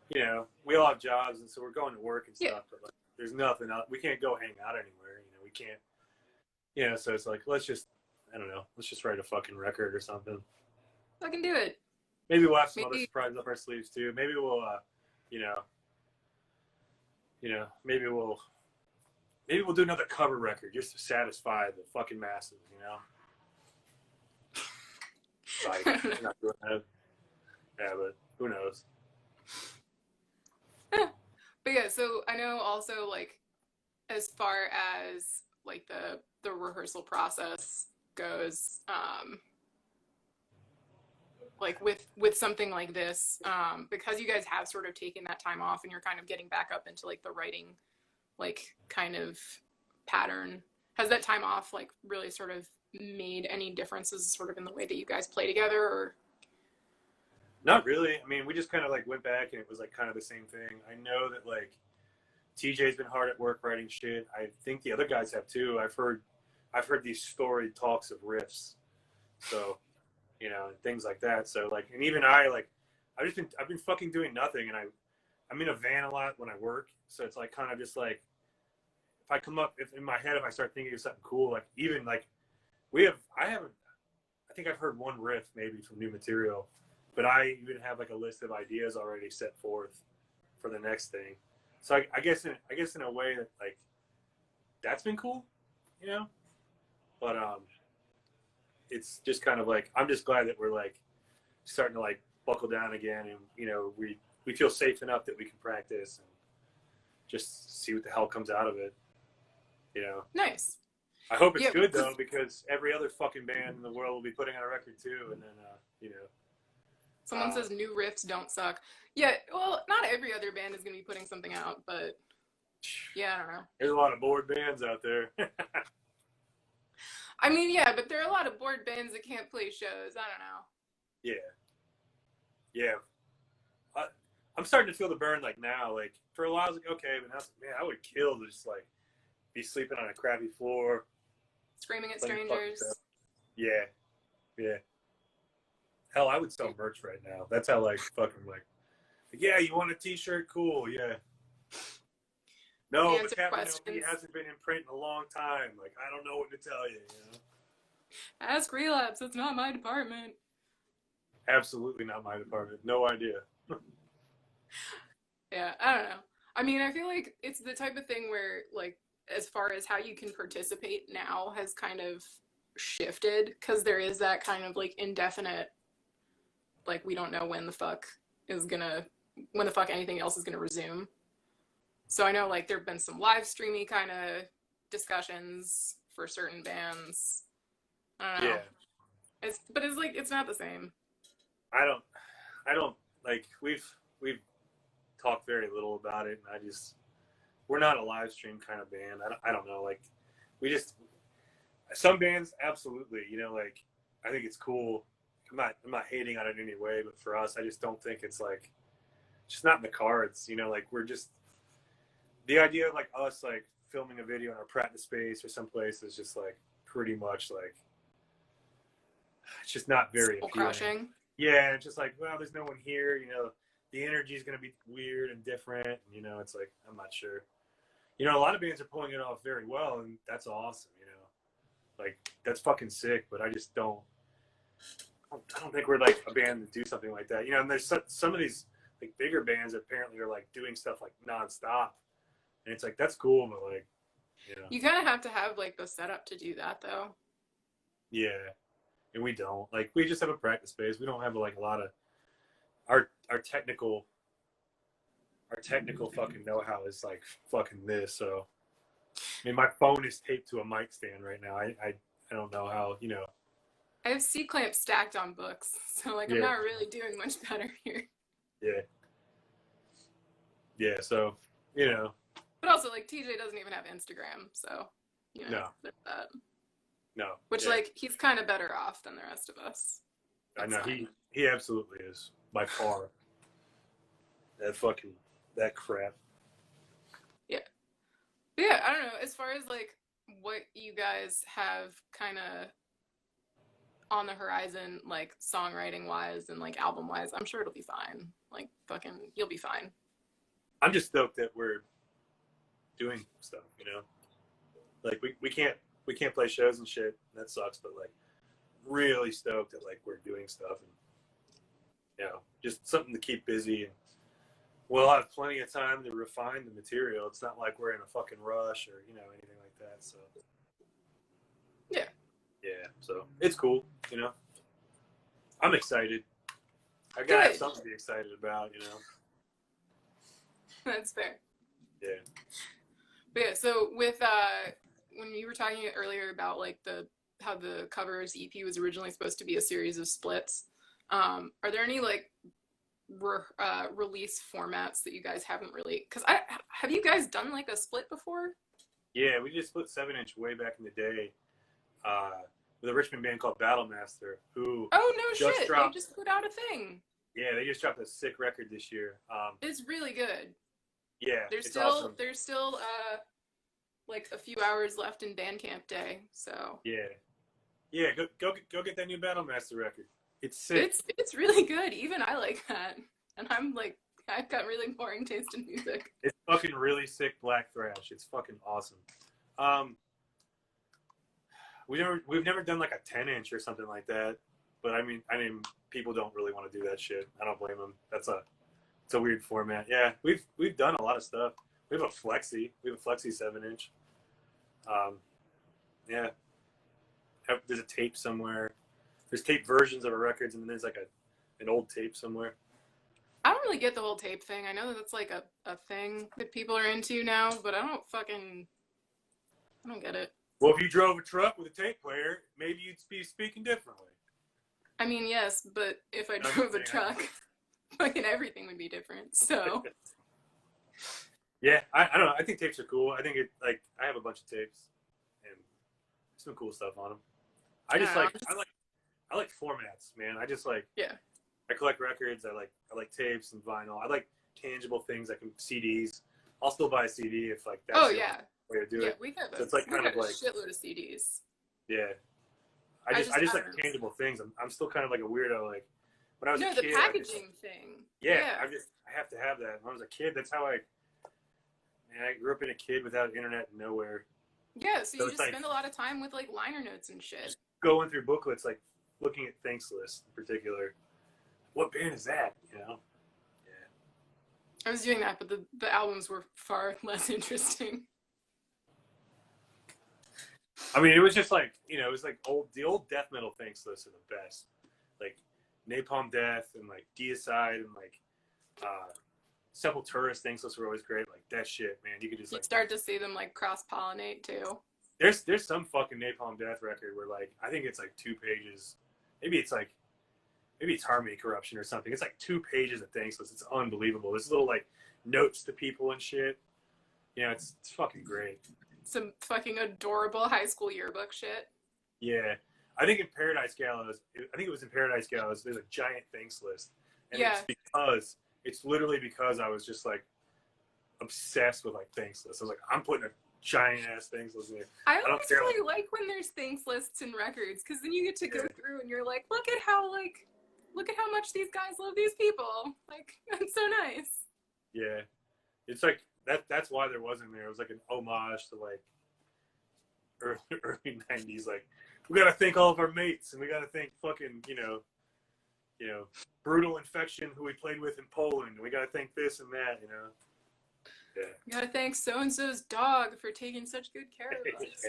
you know, we all have jobs, and so we're going to work and stuff, but like, there's nothing else. We can't go hang out anywhere. You know, we can't, you know, so it's like, let's just, I don't know, let's just write a fucking record or something. Fucking do it. Maybe we'll have some other surprises up our sleeves too. Maybe we'll, you know, maybe we'll do another cover record just to satisfy the fucking masses, you know? Like, we're not doing that. Yeah, but who knows? But yeah, so I know also, like, as far as like the rehearsal process goes, like with something like this, because you guys have sort of taken that time off and you're kind of getting back up into like the writing, like, kind of pattern, has that time off like really sort of made any differences sort of in the way that you guys play together? Or not really. I mean, we just kind of like went back and it was like kind of the same thing. I know that like TJ's been hard at work writing shit. I think the other guys have too. I've heard these storied talks of riffs, so, you know, and things like that. So like, and even I've been fucking doing nothing, and I'm in a van a lot when I work, so it's like kind of just like, if in my head, if I start thinking of something cool, like even like I think I've heard one riff maybe from new material, but I even have like a list of ideas already set forth for the next thing. So I guess in a way that like that's been cool, you know. But it's just kind of like, I'm just glad that we're like starting to like buckle down again, and you know, we feel safe enough that we can practice and just see what the hell comes out of it, you know. nice. I hope it's good though, because every other fucking band in the world will be putting out a record too, and then you know. Someone says new riffs don't suck. Yeah, well, not every other band is going to be putting something out, but yeah, I don't know. There's a lot of bored bands out there. I mean, yeah, but there are a lot of bored bands that can't play shows. I don't know. Yeah. I'm starting to feel the burn like now. Like for a while I was like, okay, but now it's like, man, I would kill to just like be sleeping on a crappy floor. Screaming at strangers. Yeah. Hell, I would sell merch right now. That's how like fucking like, yeah, you want a t-shirt? Cool, yeah. No, but Captain LB hasn't been in print in a long time. Like, I don't know what to tell you, you know? Ask Relapse. It's not my department. Absolutely not my department. No idea. Yeah, I don't know. I mean, I feel like it's the type of thing where, like, as far as how you can participate now has kind of shifted, because there is that kind of, like, indefinite, like, we don't know when the fuck anything else is gonna resume. So I know, like, there have been some live streamy kind of discussions for certain bands. I don't know. Yeah. But it's like, it's not the same. I don't like, we've talked very little about it, and we're not a live stream kind of band. I don't know, like, some bands absolutely, you know, like, I think it's cool. I'm not hating on it in any way, but for us, I just don't think it's like, just not in the cards, you know. Like, we're just, the idea of like us like filming a video in our practice space or someplace is just like pretty much like, it's just not very appealing. Crushing. Yeah, it's just like, well, there's no one here, you know, the energy is going to be weird and different, and, you know, it's like, I'm not sure. You know, a lot of bands are pulling it off very well, and that's awesome, you know. Like, that's fucking sick, but I just don't think we're like a band to do something like that. You know, and there's some of these like bigger bands that apparently are like doing stuff like nonstop. And it's like, that's cool, but like, you know. You kind of have to have like the setup to do that though. Yeah. And we don't. Like, we just have a practice space. We don't have like a lot of our technical fucking know-how is like fucking this, so I mean, my phone is taped to a mic stand right now. I don't know how, you know. I have C-clamps stacked on books, so like I'm Yeah. not really doing much better here. Yeah. Yeah, so, you know. But also, like, TJ doesn't even have Instagram, so, you know, No. there's that. No. Which, yeah. like, he's kind of better off than the rest of us. I know, fine. he absolutely is, by far. That crap. Yeah. But yeah, I don't know, as far as, like, what you guys have kind of on the horizon, like, songwriting-wise and, like, album-wise, I'm sure it'll be fine. Like, fucking, you'll be fine. I'm just stoked that we're doing stuff, you know? Like, we can't play shows and shit. That sucks, but, like, really stoked that, like, we're doing stuff and, you know, just something to keep busy. And we'll have plenty of time to refine the material. It's not like we're in a fucking rush or, you know, anything like that, so. Yeah. Yeah, so it's cool, you know? I'm excited. I gotta have something to be excited about, you know? That's fair. Yeah. But yeah, so with when you were talking earlier about like how the covers EP was originally supposed to be a series of splits, are there any like release formats that you guys haven't really? Because have you guys done like a split before? Yeah, we just split 7-inch way back in the day with a Richmond band called Battle Master, who shit, dropped, they just put out a thing. Yeah, they just dropped a sick record this year. It's really good. Yeah, there's still like a few hours left in Bandcamp Day, so yeah, go get that new Battle Master record. It's sick. It's really good. Even I like that, and I'm like, I've got really boring taste in music. It's fucking really sick black thrash. It's fucking awesome. We've never done like a 10-inch or something like that, but I mean people don't really want to do that shit. I don't blame them. It's a weird format. Yeah, we've done a lot of stuff. We have a flexi 7-inch. Yeah. There's a tape somewhere. There's tape versions of our records, and then there's like an old tape somewhere. I don't really get the whole tape thing. I know that that's like a thing that people are into now, but I don't get it. Well, if you drove a truck with a tape player, maybe you'd be speaking differently. I mean, yes, but if I drove a truck, fucking everything would be different. So. Yeah, I don't know. I think tapes are cool. I think I have a bunch of tapes and some cool stuff on them. I like formats, man. I just like, yeah. I collect records. I like tapes and vinyl. I like tangible things like CDs. I'll still buy a CD if like that's the way to do it. We have so it's like kind of like a shitload of CDs. Yeah. I just like tangible things. I'm still kind of like a weirdo. Like when I was a kid. The packaging thing. Yeah, I have to have that. When I was a kid, that's how I grew up in a kid without internet and nowhere. Yeah, so you just spend a lot of time with like liner notes and shit. Going through booklets, like looking at thanks lists in particular. What band is that? You know? Yeah. I was doing that, but the albums were far less interesting. I mean, it was just like, you know, it was like the old death metal thanks lists are the best. Like Napalm Death and like Deicide and like Sepultura's thanks lists were always great. Like that shit, man. You could just start to see them like cross pollinate too. There's some fucking Napalm Death record where like I think it's like 2 pages. Maybe it's Harmony Corruption or something. It's like 2 pages of thanks lists. It's unbelievable. There's little like notes to people and shit. You know, it's fucking great. Some fucking adorable high school yearbook shit. Yeah. I think it was in Paradise Gallows, there's a giant thanks list. And it's literally because I was just like obsessed with like thanks lists. I was like, I'm putting a giant ass thanks list in there. I always really like when there's thanks lists in records, because then you get to go through and you're like, look at how much these guys love these people. Like, that's so nice. Yeah. It's like that's why there wasn't there. It was like an homage to like early 90s. Like, we gotta thank all of our mates, and we gotta thank fucking, you know, Brutal Infection, who we played with in Poland. And we gotta thank this and that, you know. Yeah. We gotta thank so-and-so's dog for taking such good care of us.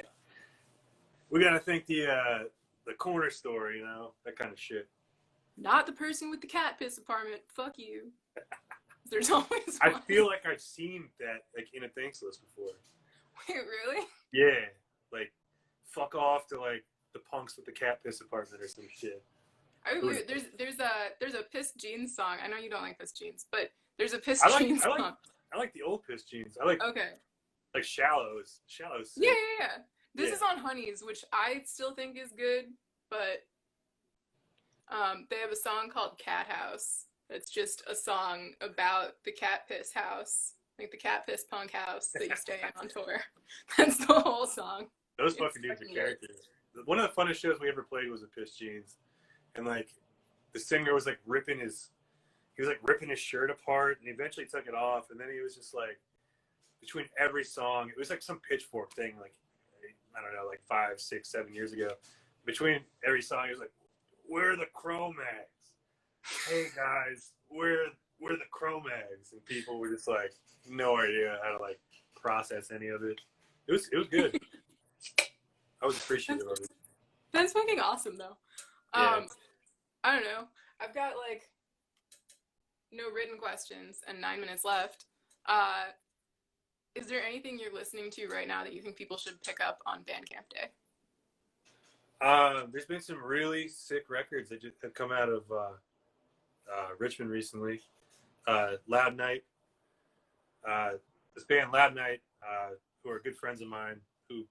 We gotta thank the corner store, you know, that kind of shit. Not the person with the cat piss apartment. Fuck you. There's always one. I feel like I've seen that like in a thanks list before. Wait, really? Yeah, like fuck off to like the punks with the cat piss apartment or some shit. There's a Piss Jeans song. I know you don't like Piss Jeans, but there's a Piss I like Jeans I like song. I like the old Piss Jeans. I like Okay. like Shallows. Shallows Yeah, sick. yeah, yeah. This Yeah. is on Honeys, which I still think is good, but they have a song called Cat House. It's just a song about the cat piss house, like the cat piss punk house that you stay in on tour. That's the whole song. Those It's fucking dudes are fucking good. characters. One of the funnest shows we ever played was at Piss Jeans, and like the singer was like ripping his shirt apart, and he eventually took it off, and then he was just like between every song, it was like some Pitchfork thing, like I don't know, like 5, 6, 7 years ago. Between every song, he was like, "We're the Cro-Mags. Hey guys, we're the Cro-Mags," and people were just like, no idea how to like process any of it. It was good. I was appreciative of it. That's fucking awesome, though. Yeah. I don't know. I've got like no written questions and 9 minutes left. Is there anything you're listening to right now that you think people should pick up on Bandcamp Day? There's been some really sick records that just have come out of Richmond recently. Loud Night. This band Loud Night, who are good friends of mine, who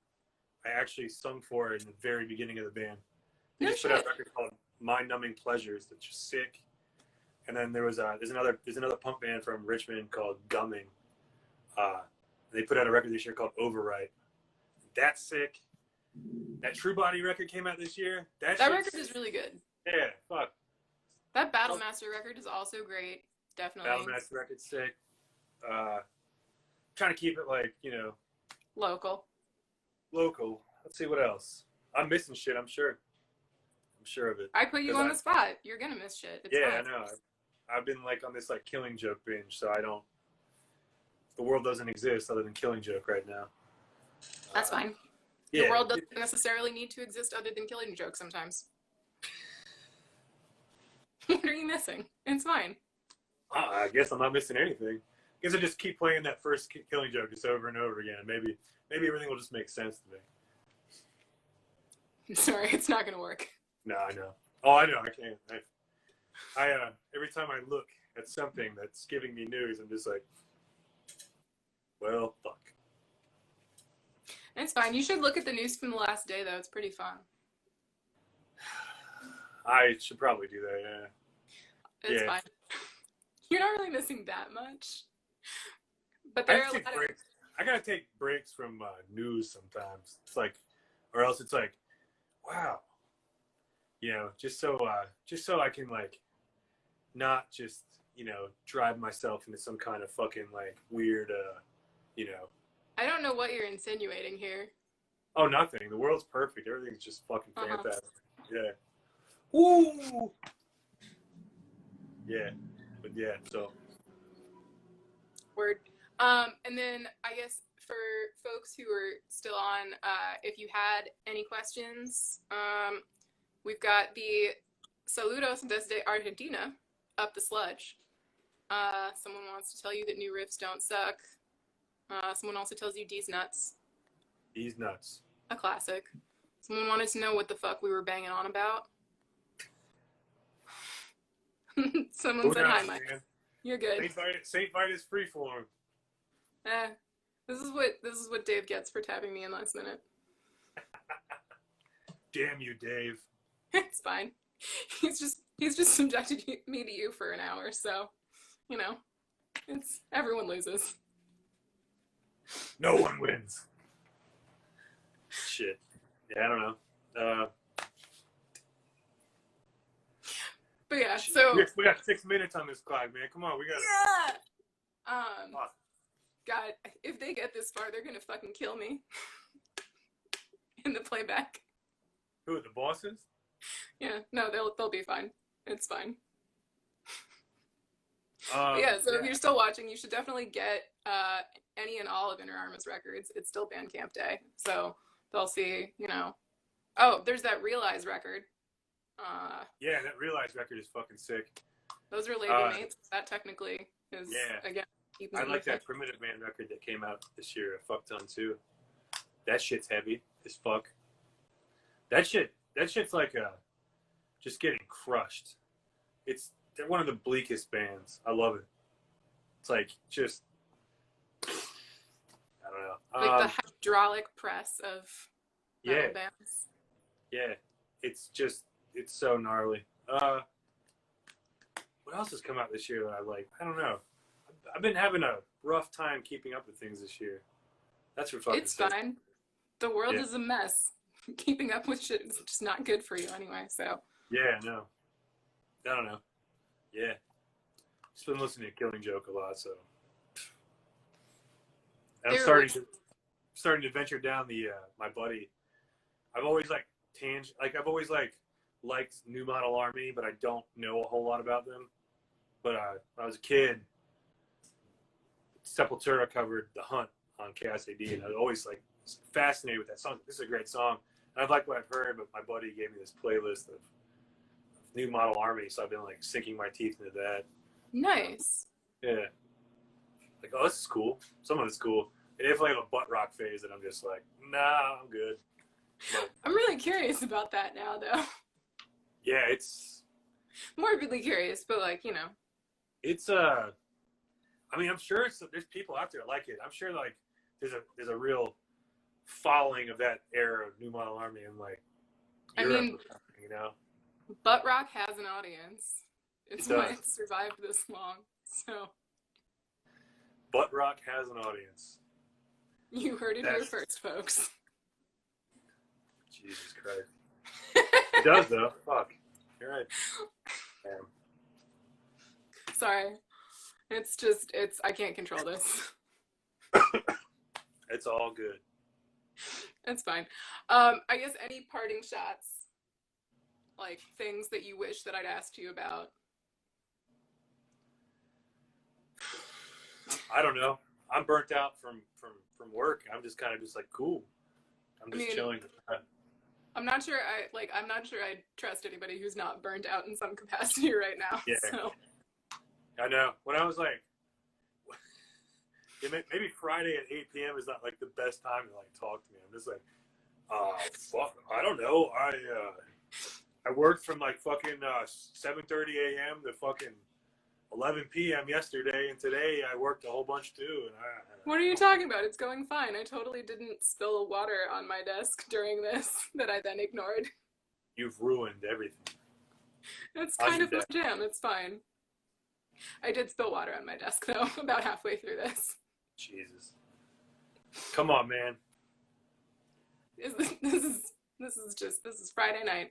I actually sung for in the very beginning of the band. They No just put out shit. a record called Mind Numbing Pleasures that's just sick. And then there's another punk band from Richmond called Gumming. They put out a record this year called Overwrite. That's sick. That True Body record came out this year. That record is really good. Yeah, fuck. That Battlemaster record is also great. Definitely. Battlemaster record's sick. Trying to keep it like, Local. local. Let's see what else. I'm missing shit, I'm sure. I'm sure of it. I put you on the spot. You're gonna miss shit. It's Yeah, fine. I know. I've been like on this like Killing Joke binge, so the world doesn't exist other than Killing Joke right now. That's fine. Yeah. The world doesn't necessarily need to exist other than Killing Joke sometimes. What are you missing? It's fine. I guess I'm not missing anything. I guess I just keep playing that first Killing Joke just over and over again. Maybe everything will just make sense to me. I'm sorry, it's not gonna work. No, I know. Oh, I know. I can't. I every time I look at something that's giving me news, I'm just like, well, fuck. It's fine. You should look at the news from the last day, though. It's pretty fun. I should probably do that, yeah. It's fine. You're not really missing that much. But there are a lot of... I gotta take breaks from news sometimes. It's like, or else it's like, wow. Just so I can like, not just, drive myself into some kind of fucking like weird, I don't know what you're insinuating here. Oh, nothing. The world's perfect. Everything's just fucking fantastic. Yeah. Woo! Yeah. But yeah, so. Word. And then I guess for folks who are still on, if you had any questions, we've got the Saludos desde Argentina up the sludge. Someone wants to tell you that new riffs don't suck. Someone also tells you D's nuts. D's nuts. A classic. Someone wanted to know what the fuck we were banging on about. Someone said hi, Mike. Man. You're good. Saint Vitus freeform. This is what Dave gets for tapping me in last minute. Damn you, Dave. It's fine. He's just subjected me to you for an hour, so it's everyone loses. No one wins. Shit. Yeah, I don't know. But yeah, so we got 6 minutes on this clock, man. Come on, we got. Yeah. God, if they get this far, they're gonna fucking kill me in the playback. Who, the bosses? Yeah, no, they'll be fine. It's fine. Yeah, so if you're still watching, you should definitely get any and all of Inner Arma's records. It's still Bandcamp Day, so they'll see, Oh, there's that Realize record. Yeah, that Realize record is fucking sick. Those are label mates. That technically is, again, Keeping I it like moving. that Primitive Man record that came out this year, a fuck ton too. That shit's heavy as fuck. That shit's like just getting crushed. They're one of the bleakest bands. I love it. It's like just I don't know. Like the hydraulic press of metal bands. Yeah. It's so gnarly. What else has come out this year that I like? I don't know. I've been having a rough time keeping up with things this year. That's for fucking It's sake. fine. The world is a mess. Keeping up with shit is just not good for you anyway, so. Yeah, no. I don't know. Yeah. Just been listening to Killing Joke a lot, so. I'm starting to venture down the my buddy. I've always I've always liked New Model Army, but I don't know a whole lot about them. But when I was a kid, Sepultura covered The Hunt on KSAD, and I was always fascinated with that song. This is a great song. And I've liked what I've heard, but my buddy gave me this playlist of New Model Army, so I've been sinking my teeth into that. Nice. Yeah. Oh, this is cool. Some of it's cool. They definitely have a butt rock phase that I'm just nah, I'm good. But, I'm really curious about that now, though. Yeah, it's morbidly curious, but it's I mean, I'm sure there's people out there that like it. I'm sure there's a real following of that era of New Model Army and Europe, butt rock has an audience. It's why it survived this long. So butt rock has an audience. You heard it here first, folks. Jesus Christ. It does though. Fuck. You're right. Damn. Sorry. I can't control this. It's all good. It's fine. I guess any parting shots, things that you wish that I'd asked you about. I don't know. I'm burnt out from work. I'm just kind of cool. I'm just chilling. I'm not sure I trust anybody who's not burnt out in some capacity right now. Yeah. So. I know. When I was maybe Friday at 8 p.m. is not the best time to talk to me. I'm just fuck. I don't know. I worked from fucking 7:30 a.m. to fucking 11 p.m. yesterday, and today I worked a whole bunch too. And what are you talking about? It's going fine. I totally didn't spill water on my desk during this that I then ignored. You've ruined everything. That's kind of my jam. It's fine. I did spill water on my desk though, about halfway through this. Jesus. Come on, man. This is Friday night.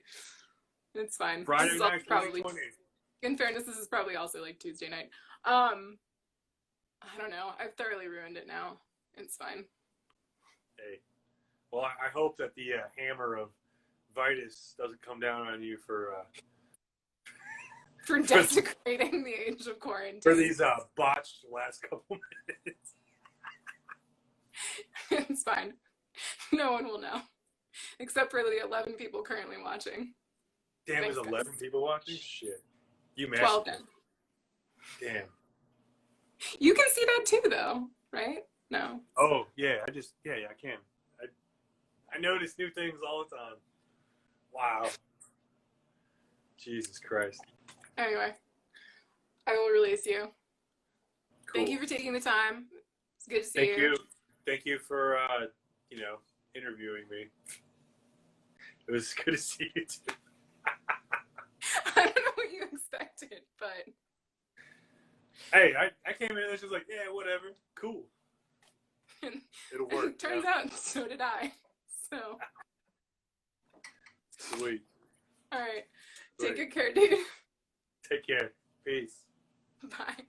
It's fine. Friday night, probably. In fairness, this is probably also Tuesday night. I don't know. I've thoroughly ruined it now. It's fine. Hey. Well, I hope that the hammer of Vitus doesn't come down on you for desecrating the age of quarantine. For these botched last couple minutes. It's fine. No one will know. Except for the 11 people currently watching. Damn, there's 11 people watching? Shit. You mashed 12 then. Damn. You can see that too, though, right? No. Oh, yeah. I can. I notice new things all the time. Wow. Jesus Christ. Anyway, I will release you. Cool. Thank you for taking the time. It's good to see you. Thank you for, interviewing me. It was good to see you too. I don't know what you expected, but... Hey, I came in and was just yeah, whatever. Cool. It'll work. Turns out, so did I. So... Sweet. All right. Take good care, dude. Take care. Peace. Bye.